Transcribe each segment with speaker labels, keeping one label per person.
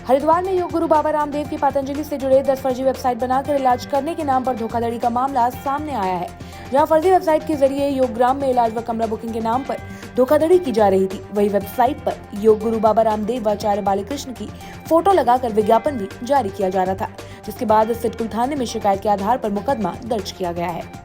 Speaker 1: हरिद्वार में योग गुरु बाबा रामदेव की पतंजलि से जुड़े 10 फर्जी वेबसाइट बनाकर इलाज करने के नाम पर धोखाधड़ी का मामला सामने आया है। जहां फर्जी वेबसाइट के जरिए योगग्राम में इलाज व कमरा बुकिंग के नाम पर धोखाधड़ी की जा रही थी, वही वेबसाइट पर योग गुरु बाबा रामदेव व आचार्य बालकृष्ण की फोटो लगाकर विज्ञापन भी जारी किया जा रहा था, जिसके बाद सिडकुल थाने में शिकायत के आधार पर मुकदमा दर्ज किया गया है।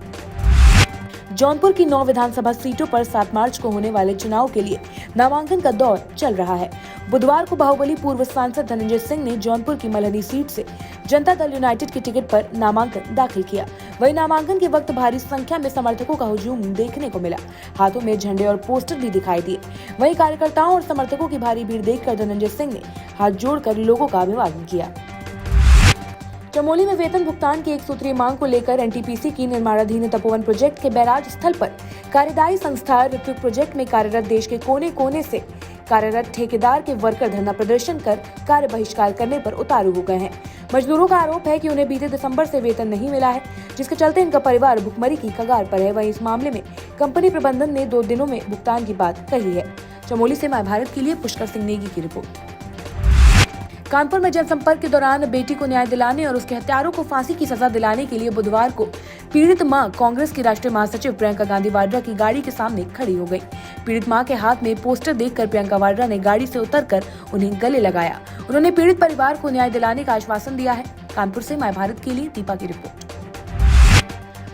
Speaker 1: जौनपुर की 9 विधानसभा सीटों पर 7 मार्च को होने वाले चुनाव के लिए नामांकन का दौर चल रहा है। बुधवार को बाहुबली पूर्व सांसद धनंजय सिंह ने जौनपुर की मल्हनी सीट से जनता दल यूनाइटेड के टिकट पर नामांकन दाखिल किया। वहीं नामांकन के वक्त भारी संख्या में समर्थकों का हुजूम देखने को मिला। हाथों में झंडे और पोस्टर भी दिखाई दिए। वहीं कार्यकर्ताओं और समर्थकों की भारी भीड़ देखकर धनंजय सिंह ने हाथ जोड़कर लोगों का अभिवादन किया। चमोली में वेतन भुगतान की एक सूत्रीय मांग को लेकर एनटीपीसी की निर्माणाधीन तपोवन प्रोजेक्ट के बैराज स्थल पर कार्यदायी संस्था ऋत्विक प्रोजेक्ट में कार्यरत देश के कोने कोने से कार्यरत ठेकेदार के वर्कर धरना प्रदर्शन कर कार्य बहिष्कार करने पर उतारू हो गए हैं। मजदूरों का आरोप है कि उन्हें बीते दिसंबर से वेतन नहीं मिला है, जिसके चलते इनका परिवार भुखमरी की कगार पर है। वहीं इस मामले में कंपनी प्रबंधन ने 2 दिनों में भुगतान की बात कही है। चमोली से माय भारत के लिए पुष्कर सिंह नेगी की रिपोर्ट। कानपुर में जनसंपर्क के दौरान बेटी को न्याय दिलाने और उसके हत्यारों को फांसी की सजा दिलाने के लिए बुधवार को पीड़ित मां कांग्रेस की राष्ट्रीय महासचिव प्रियंका गांधी वाड्रा की गाड़ी के सामने खड़ी हो गई। पीड़ित मां के हाथ में पोस्टर देखकर प्रियंका वाड्रा ने गाड़ी से उतरकर उन्हें गले लगाया। उन्होंने पीड़ित परिवार को न्याय दिलाने का आश्वासन दिया है। कानपुर से माय भारत के लिए दीपा की रिपोर्ट।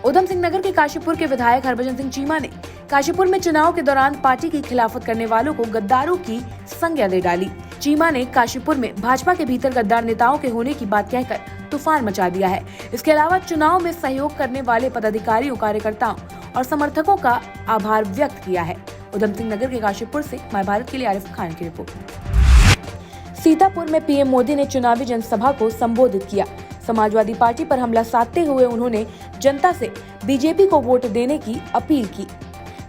Speaker 1: उधम सिंह नगर के काशीपुर के विधायक हरभजन सिंह चीमा ने काशीपुर में चुनाव के दौरान पार्टी की खिलाफत करने वालों को गद्दारों की संज्ञा दे डाली। चीमा ने काशीपुर में भाजपा के भीतर गद्दार नेताओं के होने की बात कहकर तूफान मचा दिया है। इसके अलावा चुनाव में सहयोग करने वाले पदाधिकारियों, कार्यकर्ताओं और समर्थकों का आभार व्यक्त किया है। उधम सिंह नगर के काशीपुर से माय भारत के लिए आरिफ खान की रिपोर्ट। सीतापुर में पीएम मोदी ने चुनावी जनसभा को संबोधित किया। समाजवादी पार्टी पर हमला साधते हुए उन्होंने जनता से बीजेपी को वोट देने की अपील की।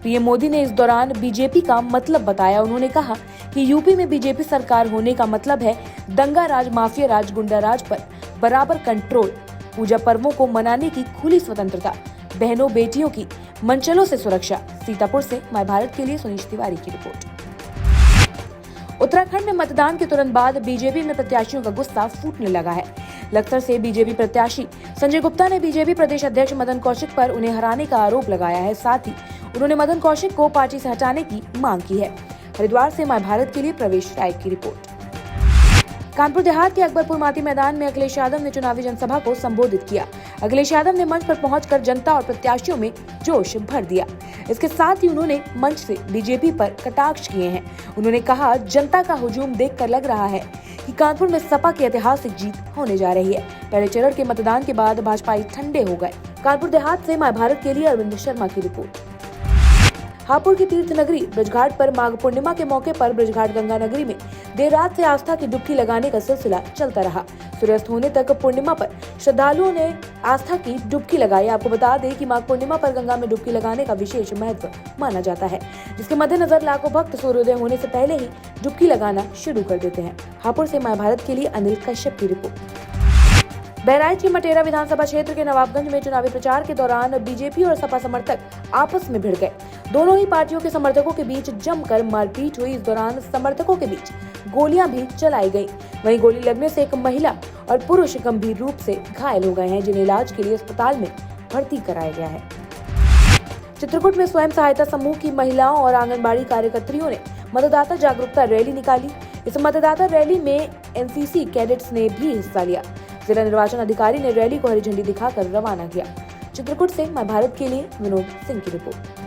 Speaker 1: पीएम मोदी ने इस दौरान बीजेपी का मतलब बताया। उन्होंने कहा कि यूपी में बीजेपी सरकार होने का मतलब है दंगा राज, माफिया राज, गुंडा राज पर बराबर कंट्रोल, पूजा पर्वों को मनाने की खुली स्वतंत्रता, बहनों बेटियों की मनचलों से सुरक्षा। सीतापुर से माय भारत के लिए सुनीश तिवारी की रिपोर्ट। उत्तराखंड में मतदान के तुरंत बाद बीजेपी में प्रत्याशियों का गुस्सा फूटने लगा है। लखसर से बीजेपी प्रत्याशी संजय गुप्ता ने बीजेपी प्रदेश अध्यक्ष मदन कौशिक पर उन्हें हराने का आरोप लगाया है। साथ ही उन्होंने मदन कौशिक को पार्टी से हटाने की मांग की है। हरिद्वार से माय भारत के लिए प्रवेश राय की रिपोर्ट। कानपुर देहात के अकबरपुर माती मैदान में अखिलेश यादव ने चुनावी जनसभा को संबोधित किया। अखिलेश यादव ने मंच पर पहुंचकर जनता और प्रत्याशियों में जोश भर दिया। इसके साथ ही उन्होंने मंच से बीजेपी पर कटाक्ष किए हैं। उन्होंने कहा, जनता का हुजूम देखकर लग रहा है कि कानपुर में सपा की ऐतिहासिक जीत होने जा रही है। पहले चरण के मतदान के बाद भाजपाई ठंडे हो गए। कानपुर देहात से माय भारत के लिए अरविंद शर्मा की रिपोर्ट। हापुड़ की तीर्थ नगरी ब्रजघाट पर माघ पूर्णिमा के मौके पर ब्रजघाट गंगा नगरी में देर रात से आस्था की डुबकी लगाने का सिलसिला चलता रहा। सूर्यास्त होने तक पूर्णिमा पर श्रद्धालुओं ने आस्था की डुबकी लगाई। आपको बता दें कि माघ पूर्णिमा पर गंगा में डुबकी लगाने का विशेष महत्व माना जाता है, जिसके मद्देनजर लाखों भक्त सूर्योदय होने से पहले ही डुबकी लगाना शुरू कर देते हैं। हापुड़ से माय भारत के लिए अनिल कश्यप की रिपोर्ट। बहराइच की मटेरा विधानसभा क्षेत्र के नवाबगंज में चुनावी प्रचार के दौरान बीजेपी और सपा समर्थक आपस में भिड़ गए। दोनों ही पार्टियों के समर्थकों के बीच जमकर मारपीट हुई। इस दौरान समर्थकों के बीच गोलियां भी चलाई गई। वहीं गोली लगने से एक महिला और पुरुष गंभीर रूप से घायल हो गए हैं, जिन्हें इलाज के लिए अस्पताल में भर्ती कराया गया है। चित्रकूट में स्वयं सहायता समूह की महिलाओं और आंगनबाड़ी कार्यकर्तियों ने मतदाता जागरूकता रैली निकाली। इस मतदाता रैली में एनसीसी कैडेट्स ने भी हिस्सा लिया। जिला निर्वाचन अधिकारी ने रैली को हरी झंडी दिखाकर रवाना किया। चित्रकूट से माय भारत के लिए विनोद सिंह की रिपोर्ट।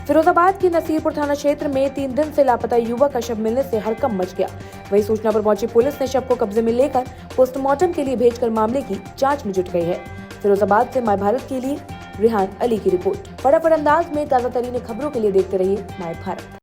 Speaker 1: फिरोजाबाद के नसीरपुर थाना क्षेत्र में 3 दिन से लापता युवक का शव मिलने से हड़कंप मच गया। वही सूचना पर पहुंची पुलिस ने शव को कब्जे में लेकर पोस्टमार्टम के लिए भेजकर मामले की जांच में जुट गई है। फिरोजाबाद से माय भारत के लिए रिहान अली की रिपोर्ट। फटाफट अंदाज में ताजा तरीन खबरों के लिए देखते रहिए माय भारत।